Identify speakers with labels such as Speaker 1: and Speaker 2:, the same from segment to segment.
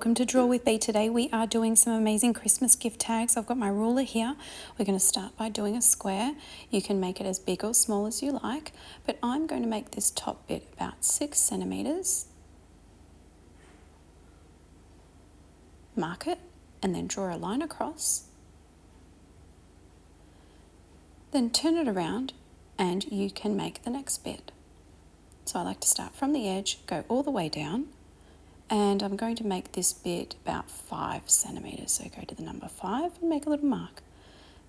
Speaker 1: Welcome to Draw with B. Today we are doing some amazing Christmas gift tags. I've got my ruler here. We're going to start by doing a square. You can make it as big or small as you like, but I'm going to make this top bit about 6 centimeters. Mark it and then draw a line across. Then turn it around and you can make the next bit. So I like to start from the edge, go all the way down. And I'm going to make this bit about 5 centimeters. So go to the number 5 and make a little mark.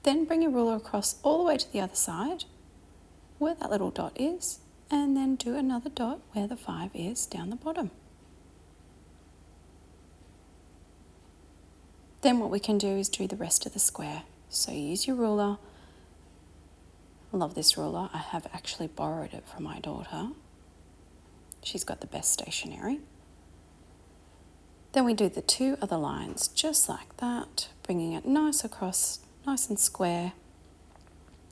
Speaker 1: Then bring your ruler across all the way to the other side where that little dot is, and then do another dot where the 5 is down the bottom. Then what we can do is do the rest of the square. So use your ruler. I love this ruler. I have actually borrowed it from my daughter. She's got the best stationery. Then we do the 2 other lines just like that, bringing it nice across, nice and square.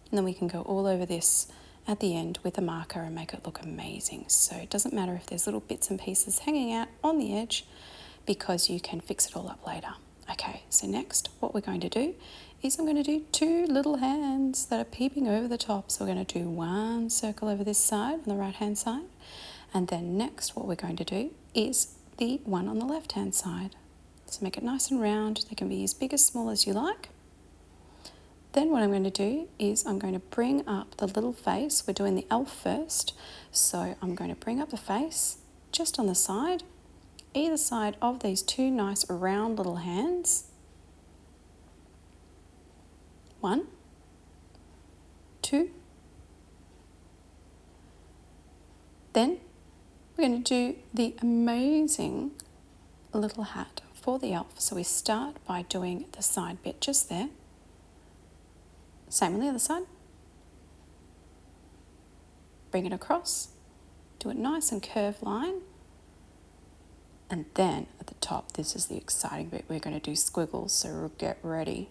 Speaker 1: And then we can go all over this at the end with a marker and make it look amazing. So it doesn't matter if there's little bits and pieces hanging out on the edge because you can fix it all up later. Okay, so next what we're going to do is I'm going to do 2 little hands that are peeping over the top. So we're going to do 1 circle over this side on the right hand side. And then next what we're going to do is the one on the left hand side. So make it nice and round. They can be as big as small as you like. Then what I'm going to do is I'm going to bring up the little face. We're doing the elf first. So I'm going to bring up the face just on the side, either side of these 2 nice round little hands. 1, 2. Then we're going to do the amazing little hat for the elf. So we start by doing the side bit just there. Same on the other side. Bring it across. Do a nice and curved line. And then at the top, this is the exciting bit. We're going to do squiggles. So get ready.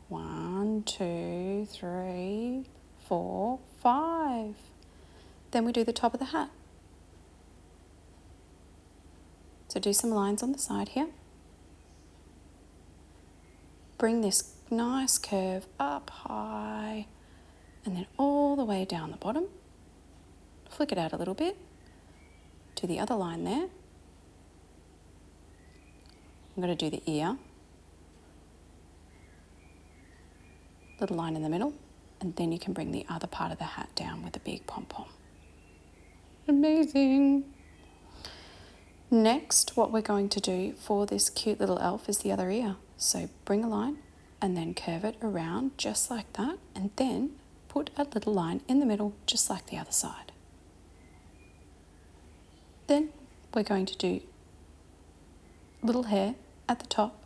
Speaker 1: 1, 2, 3, 4, 5. Then we do the top of the hat. So do some lines on the side here. Bring this nice curve up high and then all the way down the bottom. Flick it out a little bit. Do the other line there. I'm going to do the ear. Little line in the middle, and then you can bring the other part of the hat down with a big pom-pom. Amazing! Next, what we're going to do for this cute little elf is the other ear. So bring a line and then curve it around just like that, and then put a little line in the middle just like the other side. Then we're going to do little hair at the top.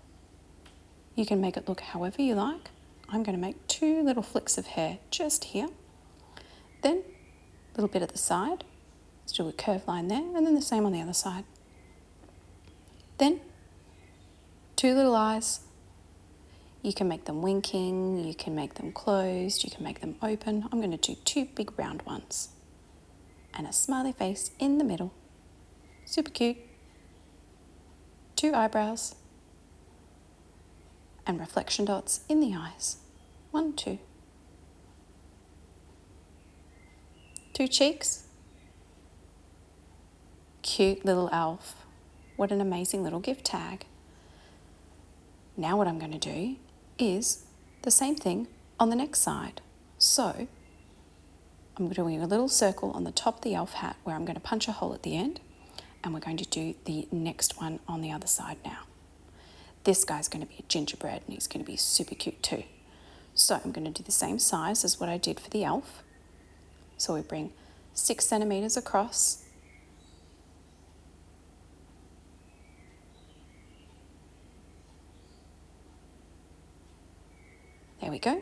Speaker 1: You can make it look however you like. I'm going to make 2 little flicks of hair just here. Then a little bit at the side. Let's do a curved line there, and then the same on the other side. Then 2 little eyes. You can make them winking, you can make them closed, you can make them open. I'm going to do 2 big round ones. And a smiley face in the middle. Super cute. 2 eyebrows. And reflection dots in the eyes. 1, 2. 2 cheeks. Cute little elf. What an amazing little gift tag. Now what I'm going to do is the same thing on the next side. So I'm doing a little circle on the top of the elf hat where I'm going to punch a hole at the end, and we're going to do the next one on the other side now. This guy's going to be a gingerbread and he's going to be super cute too. So I'm going to do the same size as what I did for the elf. So we bring 6 centimeters across. There we go.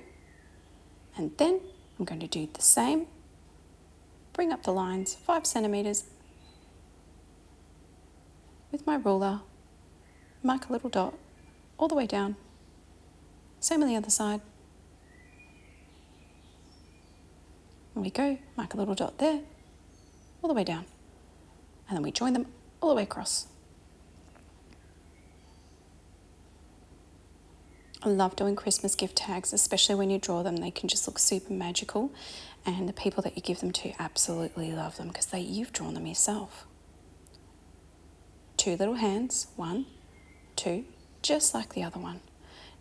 Speaker 1: And then I'm going to do the same. Bring up the lines 5 centimeters with my ruler. Mark a little dot all the way down. Same on the other side. There we go. Mark a little dot there, all the way down. And then we join them all the way across. I love doing Christmas gift tags, especially when you draw them. They can just look super magical, and the people that you give them to absolutely love them because you've drawn them yourself. 2 little hands, 1, 2, just like the other one.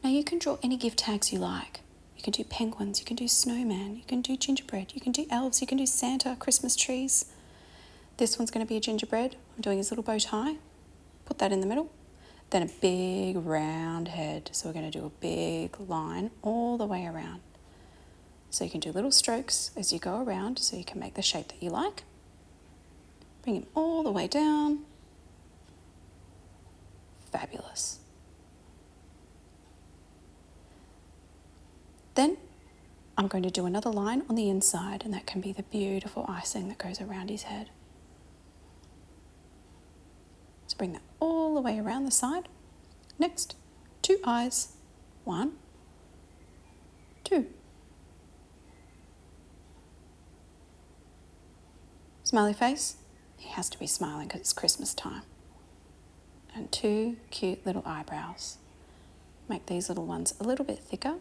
Speaker 1: Now you can draw any gift tags you like. You can do penguins, you can do snowman, you can do gingerbread, you can do elves, you can do Santa, Christmas trees. This one's going to be a gingerbread. I'm doing his little bow tie. Put that in the middle. Then a big round head. So we're going to do a big line all the way around. So you can do little strokes as you go around so you can make the shape that you like. Bring him all the way down. Fabulous. Then I'm going to do another line on the inside, and that can be the beautiful icing that goes around his head. So bring that all the way around the side. Next, 2 eyes. 1, 2. Smiley face. He has to be smiling because it's Christmas time. And 2 cute little eyebrows. Make these little ones a little bit thicker.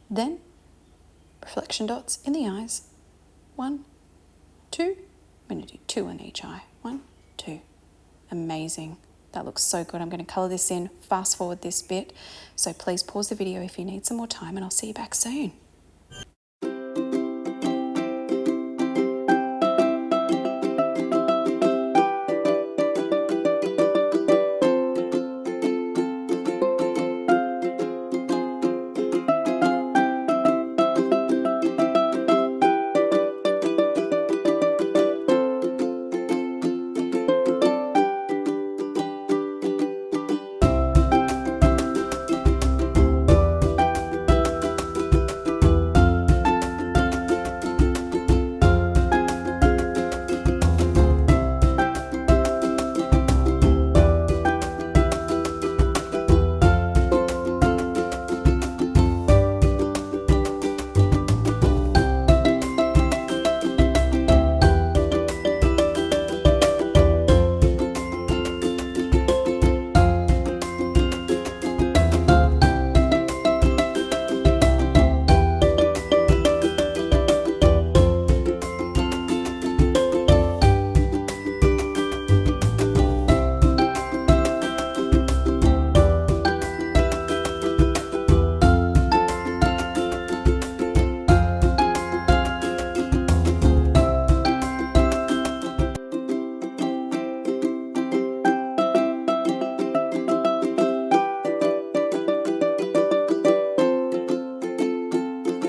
Speaker 1: Then, reflection dots in the eyes. 1, 2. I'm going to do 2 in each eye. 1, 2. Amazing. That looks so good. I'm going to colour this in, fast forward this bit. So please pause the video if you need some more time, and I'll see you back soon.